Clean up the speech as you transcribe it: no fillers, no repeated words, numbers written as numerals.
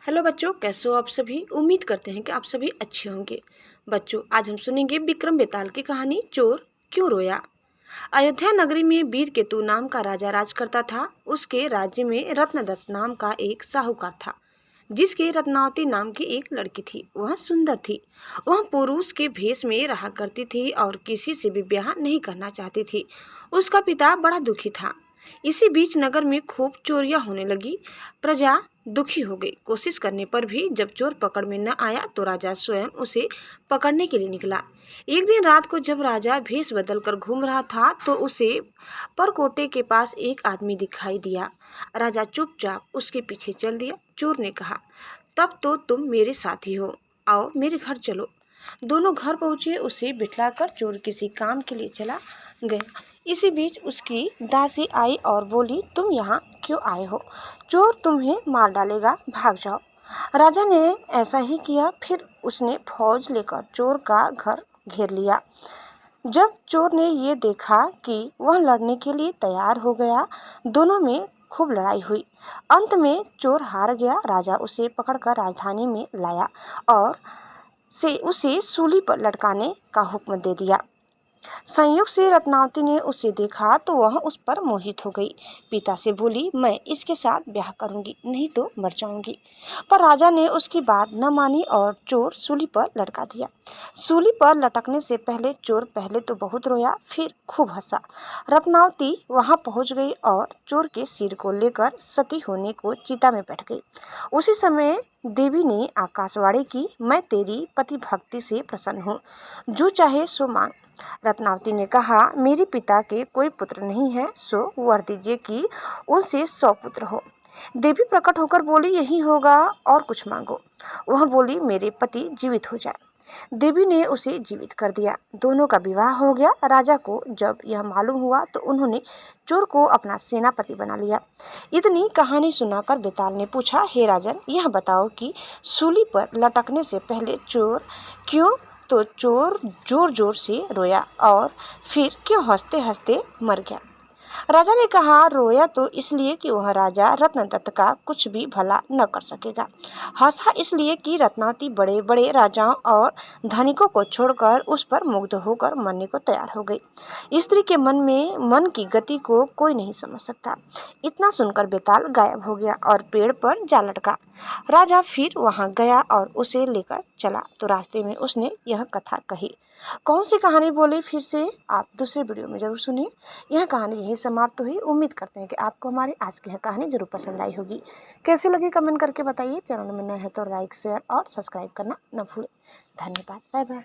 Hello बच्चों, कैसे हो आप सभी। उम्मीद करते हैं कि आप सभी अच्छे होंगे। बच्चों, आज हम सुनेंगे विक्रम बेताल की कहानी चोर क्यों रोया। अयोध्या नगरी में वीरकेतु नाम का राजा राज करता था। उसके राज्य में रत्नदत्त नाम का एक साहूकार था, जिसके रत्नावती नाम की एक लड़की थी। वह सुंदर थी। वह पुरुष के भेष में रहा करती थी और किसी से भी ब्याह नहीं करना चाहती थी। उसका पिता बड़ा दुखी था। इसी बीच नगर में खूब चोरियां होने लगी। प्रजा दुखी हो गई। कोशिश करने पर भी जब चोर पकड़ में न आया तो राजा स्वयं उसे पकड़ने के लिए निकला। एक दिन रात को जब राजा भेष बदल कर घूम रहा था तो उसे परकोटे के पास एक आदमी दिखाई दिया। राजा चुपचाप उसके पीछे चल दिया। चोर ने कहा, तब तो तुम मेरे साथी हो, आओ मेरे घर चलो। दोनों घर पहुंचे। उसे बिठलाकर चोर किसी काम के लिए चला गया। इसी बीच उसकी दासी आई और बोली, तुम यहाँ क्यों आए हो? चोर तुम्हें मार डालेगा, भाग जाओ। राजा ने ऐसा ही किया। फिर उसने फौज लेकर चोर का घर घेर लिया। जब चोर ने ये देखा कि वह लड़ने के लिए तैयार हो गया, दोनों में खूब लड़ाई हुई। अंत में चोर हार गया। राजा उसे पकड़कर राजधानी में लाया और उसे सूली पर लटकाने का हुक्म दे दिया। संयोग से रत्नावती ने उसे देखा तो वह उस पर मोहित हो गई। पिता से बोली, मैं इसके साथ ब्याह करूंगी, नहीं तो मर जाऊंगी। पर राजा ने उसकी बात न मानी और चोर सूली पर लटका दिया। सूली पर लटकने से पहले चोर पहले तो बहुत रोया, फिर खूब हंसा। रत्नावती वहां पहुंच गई और चोर के सिर को लेकर सती होने को चिता में बैठ गई। उसी समय देवी ने आकाशवाणी की, मैं तेरी पति भक्ति से प्रसन्न हूँ, जो चाहे सो मांग। रत्नावती ने कहा, मेरे पिता के कोई पुत्र नहीं है, सो वर दीजिए कि उनसे 100 पुत्र हो। देवी प्रकट होकर बोली, यही होगा, और कुछ मांगो। वह बोली, मेरे पति जीवित हो जाए। देवी ने उसे जीवित कर दिया। दोनों का विवाह हो गया। राजा को जब यह मालूम हुआ तो उन्होंने चोर को अपना सेनापति बना लिया। इतनी कहानी सुनाकर बेताल ने पूछा, हे राजन, यह बताओ कि सूली पर लटकने से पहले चोर क्यों? तो चोर जोर जोर से रोया और फिर क्यों हंसते हंसते मर गया। राजा ने कहा, रोया तो इसलिए कि वह राजा रत्नदत्त का कुछ भी भला न कर सकेगा। हंसा इसलिए कि रत्नावती बड़े बड़े राजाओं और धनिकों को छोड़कर उस पर मुग्ध होकर मरने को तैयार हो गई। स्त्री के मन में मन की गति को कोई नहीं समझ सकता। इतना सुनकर बेताल गायब हो गया और पेड़ पर जा लटका। राजा फिर वहां गया और उसे लेकर चला तो रास्ते में उसने यह कथा कही। कौन सी कहानी बोली, फिर से आप दूसरे वीडियो में जरूर सुनिए। यह कहानी यही समाप्त हुई। उम्मीद करते हैं कि आपको हमारी आज की यह कहानी जरूर पसंद आई होगी। कैसी लगी कमेंट करके बताइए। चैनल में नए हैं तो लाइक, शेयर और सब्सक्राइब करना न भूलें। धन्यवाद। Bye bye.